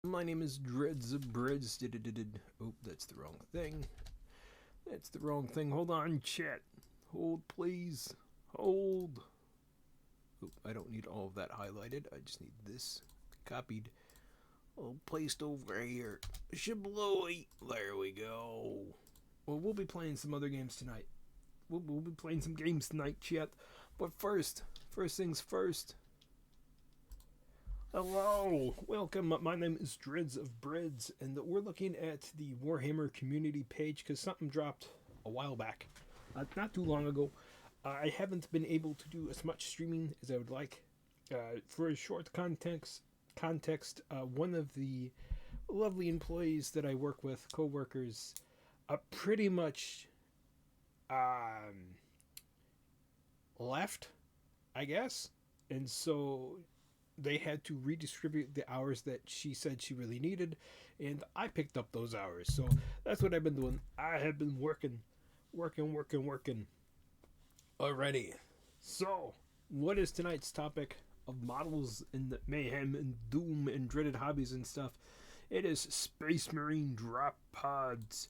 My name is Dreads of Breads. Oh, that's the wrong thing. That's the wrong thing. Hold on, chat. Hold, please. Hold. Oh, I don't need all of that highlighted. I just need this copied. Oh, placed over here. Shabloy. There we go. Well, we'll be playing some other games tonight. We'll be playing some games tonight, chat. But first things first. Hello, welcome. My name is Dreads of Breads, and we're looking at the Warhammer community page because something dropped a while back, not too long ago. I haven't been able to do as much streaming as I would like. For a short context, one of the lovely employees that I work with, co-workers, pretty much um, left, I guess, and so they had to redistribute the hours that she said she really needed, and I picked up those hours. So that's what I've been doing. I have been working already. So, what is tonight's topic of models and mayhem and doom and dreaded hobbies and stuff? It is Space Marine drop pods.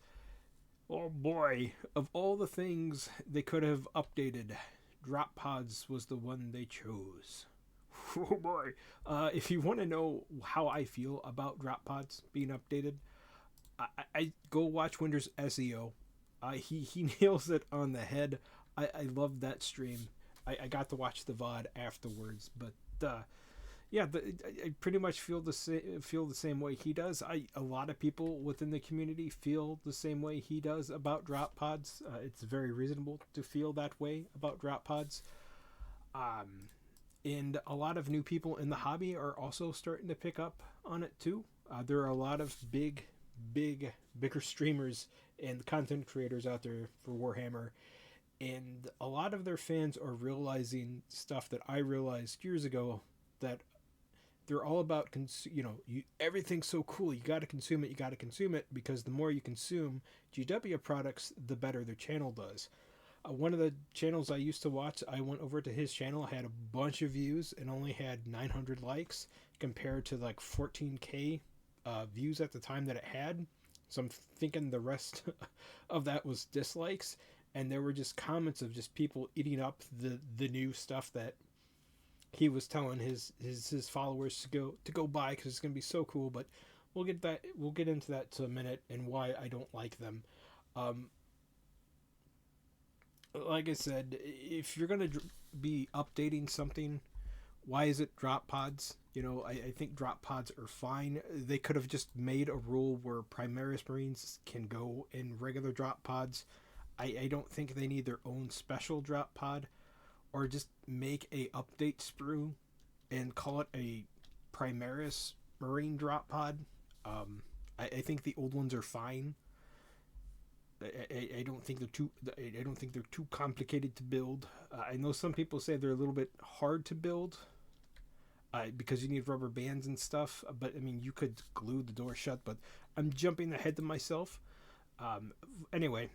Oh boy, of all the things they could have updated, drop pods was the one they chose. Oh boy. If you want to know how I feel about drop pods being updated, I go watch Winter's SEO. He nails it on the head. I love that stream. I got to watch the VOD afterwards, but yeah, I pretty much feel the same way he does. A lot of people within the community feel the same way he does about drop pods. It's very reasonable to feel that way about drop pods. And a lot of new people in the hobby are also starting to pick up on it too. There are a lot of bigger streamers and content creators out there for Warhammer, and a lot of their fans are realizing stuff that I realized years ago, that they're all about everything's so cool, you got to consume it, because the more you consume GW products, the better their channel does. One of the channels I used to watch, I went over to his channel, had a bunch of views, and only had 900 likes compared to like 14K views at the time that it had. So I'm thinking the rest of that was dislikes, and there were just comments of just people eating up the new stuff that he was telling his followers to go buy because it's gonna be so cool. But we'll get into that in a minute and why I don't like them. Um, like I said, if you're gonna be updating something, why is it drop pods? I think drop pods are fine. They could have just made a rule where Primaris Marines can go in regular drop pods. I don't think they need their own special drop pod, or just make a update sprue and call it a Primaris Marine drop pod. I think the old ones are fine. I don't think they're too. I don't think they're too complicated to build. I know some people say they're a little bit hard to build, because you need rubber bands and stuff. But I mean, you could glue the door shut. But I'm jumping ahead to myself. Anyway,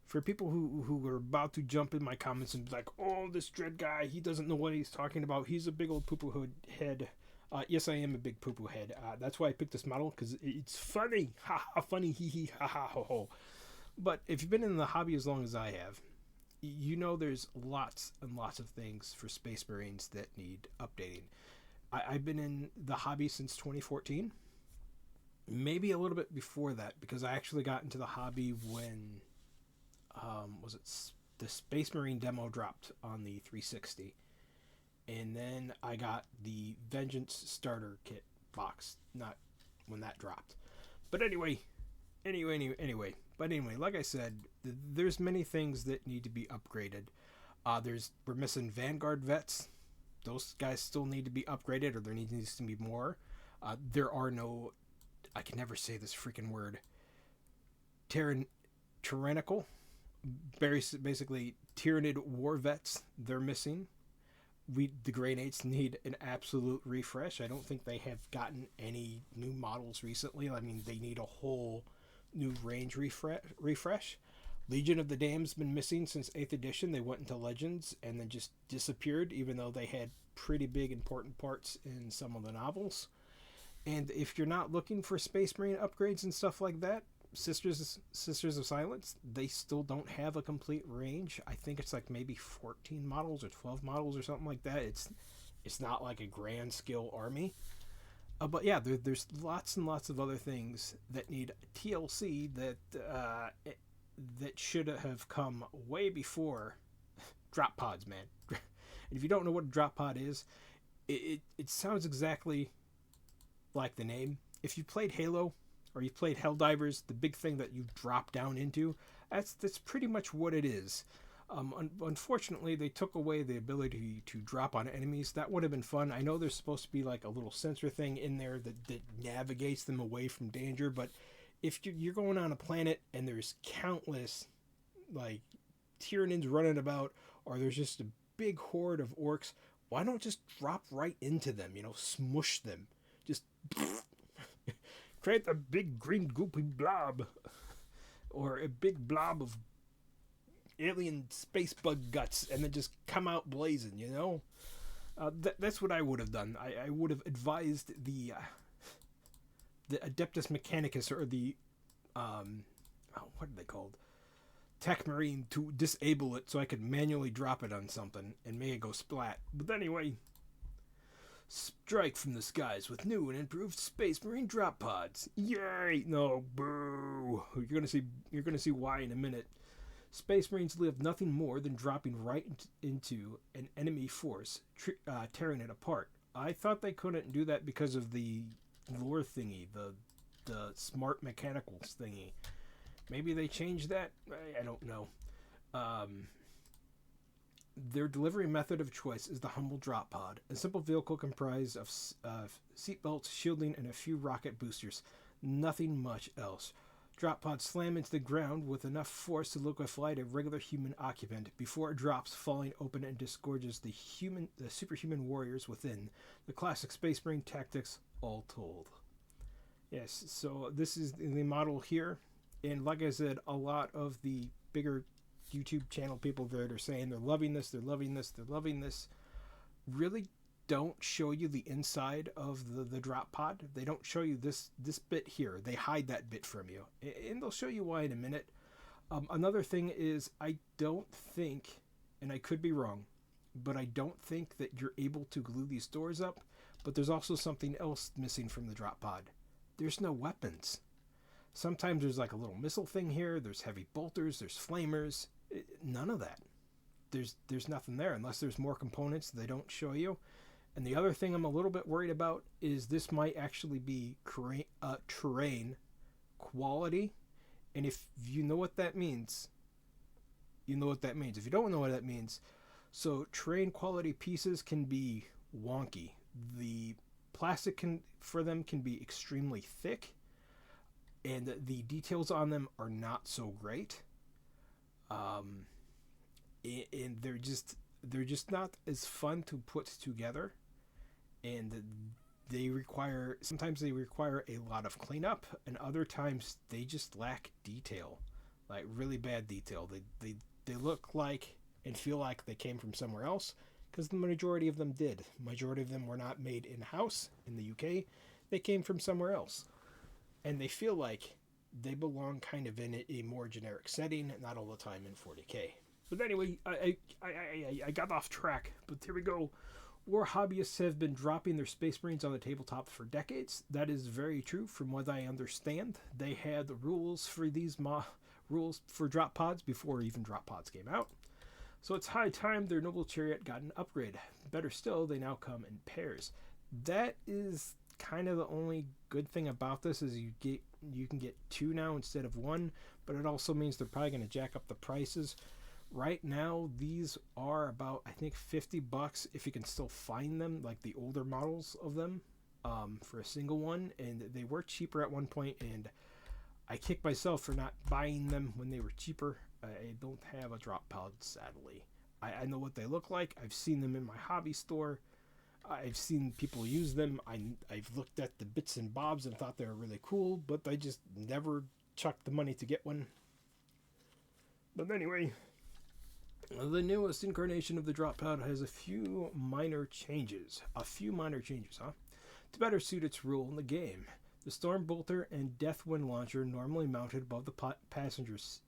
for people who are about to jump in my comments and be like, "Oh, this dread guy, he doesn't know what he's talking about. He's a big old poo-poo head." Yes, I am a big poo-poo head. That's why I picked this model, because it's funny. Ha ha, funny, hee hee, ha ha, ho ho. But if you've been in the hobby as long as I have, you know there's lots and lots of things for Space Marines that need updating. I've been in the hobby since 2014, maybe a little bit before that, because I actually got into the hobby when was it the Space Marine demo dropped on the 360, and then I got the Vengeance starter kit box, not when that dropped. But anyway, like I said, there's many things that need to be upgraded. We're missing Vanguard Vets. Those guys still need to be upgraded, or there needs to be more. There are no, I can never say this freaking word. Tyrannical, basically Tyrannic War Vets. They're missing. The Gery Knights need an absolute refresh. I don't think they have gotten any new models recently. I mean, they need a whole new range refresh. Legion of the Damned's been missing since 8th edition. They went into Legends and then just disappeared, even though they had pretty big important parts in some of the novels. And if you're not looking for Space Marine upgrades and stuff like that, Sisters of Silence, they still don't have a complete range. I think it's like maybe 14 models or 12 models or something like that. It's not like a grand scale army. But yeah, there's lots and lots of other things that need TLC that should have come way before drop pods, man. And if you don't know what a drop pod is, it sounds exactly like the name. If you played Halo or you played Helldivers, the big thing that you drop down into, that's pretty much what it is. Unfortunately, they took away the ability to drop on enemies. That would have been fun. I know there's supposed to be like a little sensor thing in there that navigates them away from danger, but if you're going on a planet and there's countless like Tyranids running about, or there's just a big horde of orcs, why don't just drop right into them? Smush them. Just create a big green goopy blob, or a big blob of alien space bug guts, and then just come out blazing. That's what I would have done. I would have advised the Adeptus Mechanicus, or the what are they called? Tech Marine, to disable it so I could manually drop it on something and make it go splat. But anyway, strike from the skies with new and improved Space Marine drop pods. Yay! No, boo! You're gonna see why in a minute. Space Marines live nothing more than dropping right into an enemy force, tearing it apart. I thought they couldn't do that because of the lore thingy, the smart mechanicals thingy. Maybe they changed that? I don't know. Their delivery method of choice is the humble drop pod, a simple vehicle comprised of seatbelts, shielding, and a few rocket boosters. Nothing much else. Drop pods slam into the ground with enough force to liquefy a regular human occupant before it drops, falling open and disgorges the superhuman warriors within. The classic Space Marine tactics, all told. Yes, so this is the model here. And like I said, a lot of the bigger YouTube channel people that are saying they're loving this, really don't show you the inside of the drop pod. They don't show you this bit here. They hide that bit from you. And they'll show you why in a minute. Another thing is, I don't think, and I could be wrong, but I don't think that you're able to glue these doors up. But there's also something else missing from the drop pod. There's no weapons. Sometimes there's like a little missile thing here. There's heavy bolters. There's flamers. None of that. There's nothing there unless there's more components they don't show you. And the other thing I'm a little bit worried about is this might actually be terrain quality. And if you know what that means, you know what that means. If you don't know what that means, so terrain quality pieces can be wonky. The plastic for them can be extremely thick, and the details on them are not so great. And they're just not as fun to put together, and sometimes they require a lot of cleanup, and other times they just lack detail, like really bad detail. They look like and feel like they came from somewhere else, because the majority of them did. Majority of them were not made in-house in the UK. They came from somewhere else, and they feel like they belong kind of in a more generic setting, not all the time in 40k. But anyway, I got off track, but here we go. War hobbyists have been dropping their Space Marines on the tabletop for decades. That is very true from what I understand. They had the rules for these rules for drop pods before even drop pods came out. So it's high time their noble chariot got an upgrade. Better still, they now come in pairs. That is kind of the only good thing about this, is you can get two now instead of one, but it also means they're probably going to jack up the prices. Right now, these are about, I think, $50 if you can still find them, like the older models of them, for a single one. And they were cheaper at one point, and I kicked myself for not buying them when they were cheaper. I don't have a drop pod, sadly. I know what they look like. I've seen them in my hobby store. I've seen people use them. I've looked at the bits and bobs and thought they were really cool, but I just never chucked the money to get one. But anyway, the newest incarnation of the drop pod has a few minor changes. to better suit its role in the game. The Storm Bolter and Deathwind launcher, normally mounted above the passengers,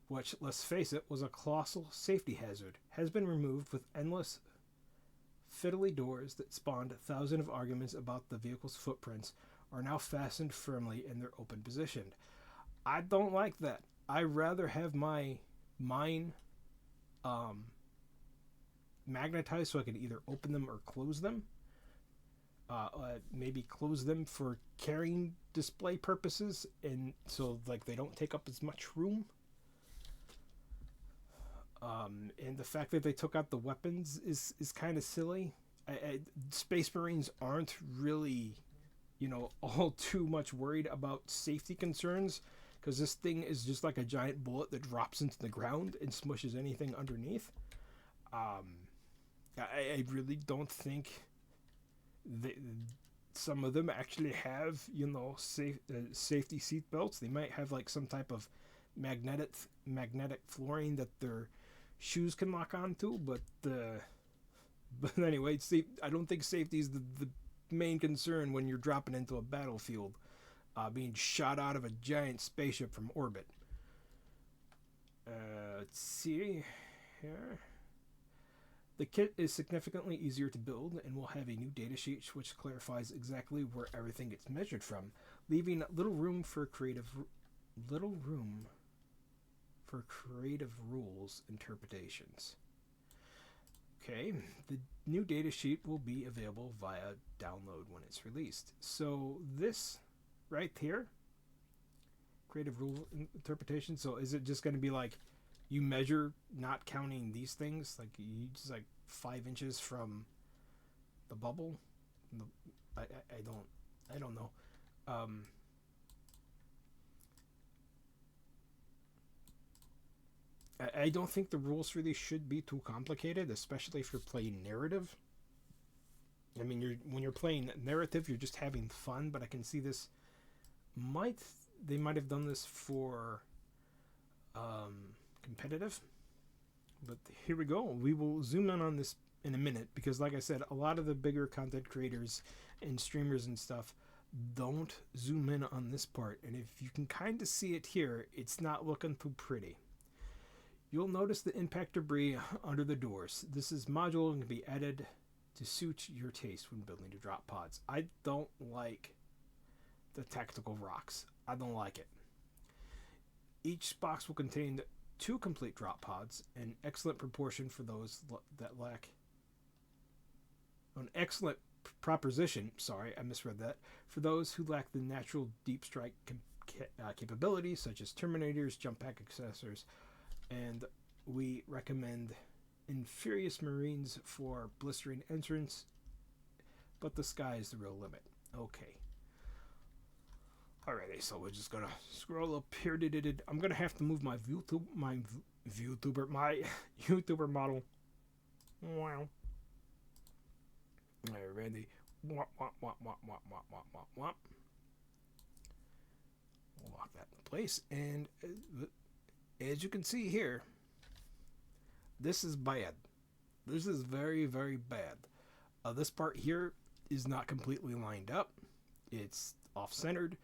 which, let's face it, was a colossal safety hazard, has been removed with endless fiddly doors that spawned thousands of arguments about the vehicle's footprints are now fastened firmly in their open position. I don't like that. I rather have mine magnetized so I can either open them or close them. Maybe close them for carrying display purposes, and so like they don't take up as much room. And the fact that they took out the weapons is kind of silly. Space Marines aren't really, all too much worried about safety concerns, because this thing is just like a giant bullet that drops into the ground and smushes anything underneath. I really don't think some of them actually have, safety seat belts. They might have like some type of magnetic flooring that their shoes can lock onto, but anyway, I don't think safety is the main concern when you're dropping into a battlefield, being shot out of a giant spaceship from orbit. Let's see here. The kit is significantly easier to build and will have a new datasheet which clarifies exactly where everything gets measured from, leaving little room for creative rules interpretations. Okay, the new datasheet will be available via download when it's released. So this right here, creative rule interpretation. So is it just going to be like you measure not counting these things, like you just like 5 inches from the bubble? I don't know. I don't think the rules for these should be too complicated, especially if you're playing narrative. I mean, when you're playing narrative, you're just having fun, but I can see this they might have done this for competitive. But here we go. We will zoom in on this in a minute, because like I said, a lot of the bigger content creators and streamers and stuff don't zoom in on this part, and if you can kind of see it here, it's not looking too pretty. You'll notice the impact debris under the doors. This is modular and can be added to suit your taste when building the drop pods. I don't like the tactical rocks. I don't like it. Each box will contain 2 complete drop pods, an excellent proportion for those that lack an excellent proposition. Sorry, I misread that. For those who lack the natural deep strike capabilities, such as Terminators, jump pack accessors, and we recommend Infurious Marines for blistering entrance, but the sky is the real limit. Okay. Alrighty, so we're just gonna scroll up here. I'm gonna have to move my YouTuber model. Wow. Alrighty. Wop. We'll lock that in place, and as you can see here, this is bad. This is very, very bad. This part here is not completely lined up. It's off-centered.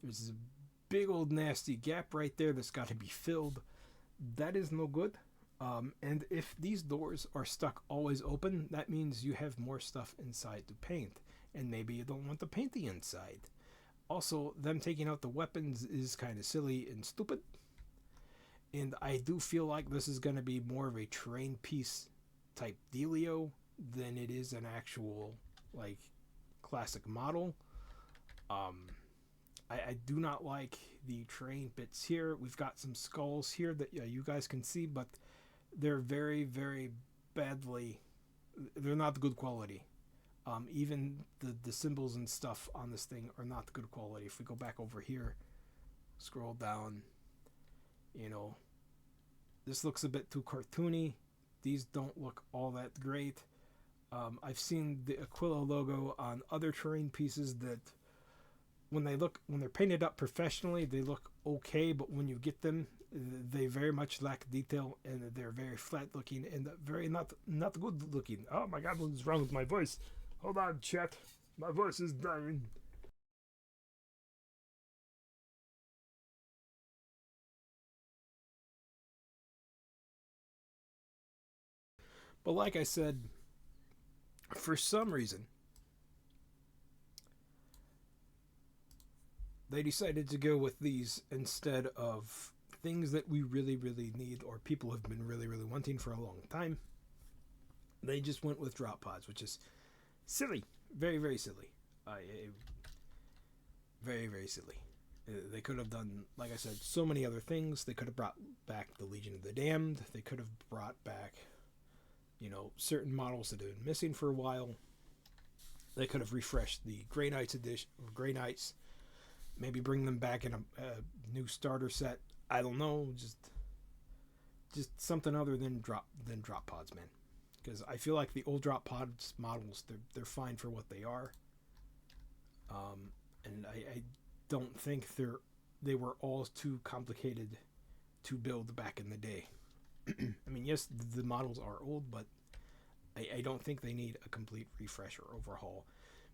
There's a big old nasty gap right there that's got to be filled. That is no good. And if these doors are stuck always open, that means you have more stuff inside to paint. And maybe you don't want to paint the inside. Also, them taking out the weapons is kind of silly and stupid. And I do feel like this is going to be more of a terrain piece type dealio than it is an actual, like, classic model. I do not like the terrain bits here. We've got some skulls here that you guys can see, but they're very, very badly... They're not good quality. Even the symbols and stuff on this thing are not good quality. If we go back over here, scroll down, this looks a bit too cartoony. These don't look all that great. I've seen the Aquila logo on other terrain pieces that when they're painted up professionally, they look okay, but when you get them, they very much lack detail, and they're very flat looking and very not good looking. Oh my god, what's wrong with my voice? Hold on, chat. My voice is dying. But like I said, for some reason, they decided to go with these instead of things that we really, really need or people have been really, really wanting for a long time. They just went with drop pods, which is silly. Very, very silly. Very, very silly. They could have done, like I said, so many other things. They could have brought back the Legion of the Damned. They could have brought back, certain models that have been missing for a while. They could have refreshed the Gery Knights edition, Gery Knights. Maybe bring them back in a new starter set. I don't know, just something other than drop pods, man. Because I feel like the old drop pods models, they're fine for what they are. And I don't think they were all too complicated to build back in the day. I mean, yes, the models are old, but I don't think they need a complete refresh or overhaul.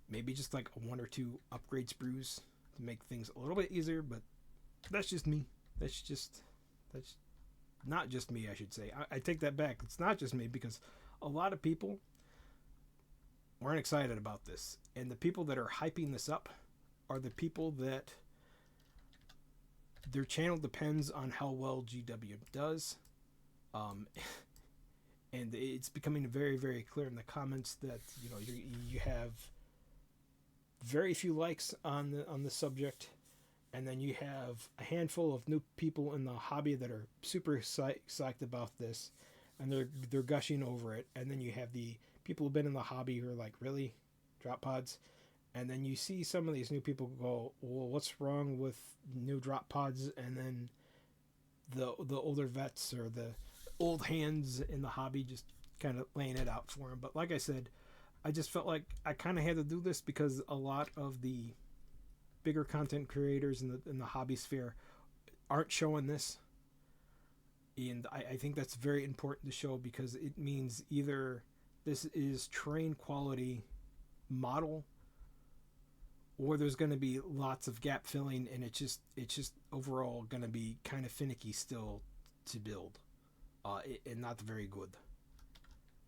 Maybe just like one or two upgrade sprues to make things a little bit easier, but that's just me. That's not just me, I should say. I take that back. It's not just me, because a lot of people weren't excited about this. And the people that are hyping this up are the people that their channel depends on how well GW does. And it's becoming very, very clear in the comments that you have very few likes on the subject, and then you have a handful of new people in the hobby that are super psyched about this, and they're gushing over it, and then you have the people who've been in the hobby who are like, really, drop pods? And then you see some of these new people go, well, what's wrong with new drop pods? And then the older vets or the old hands in the hobby just kind of laying it out for them. But like I said, I just felt like I kind of had to do this because a lot of the bigger content creators in the hobby sphere aren't showing this, and I think that's very important to show, because it means either this is terrain quality model, or there's going to be lots of gap filling, and it's just overall going to be kind of finicky still to build, and not very good.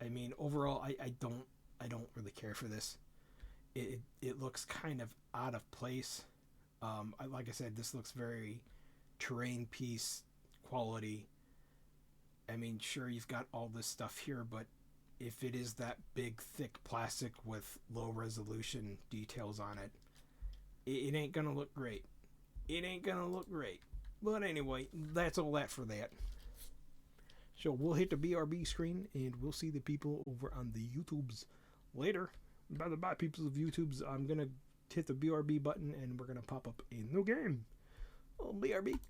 I mean, overall, I don't really care for this. It looks kind of out of place. Like I said, this looks very terrain piece quality. I mean, sure, you've got all this stuff here, but if it is that big, thick plastic with low resolution details on it, it ain't gonna look great. It ain't gonna look great. But anyway, that's all that for that. So we'll hit the BRB screen, and we'll see the people over on the YouTubes later. By the people of YouTubes, I'm gonna hit the BRB button, and we're gonna pop up a new game. Oh, BRB.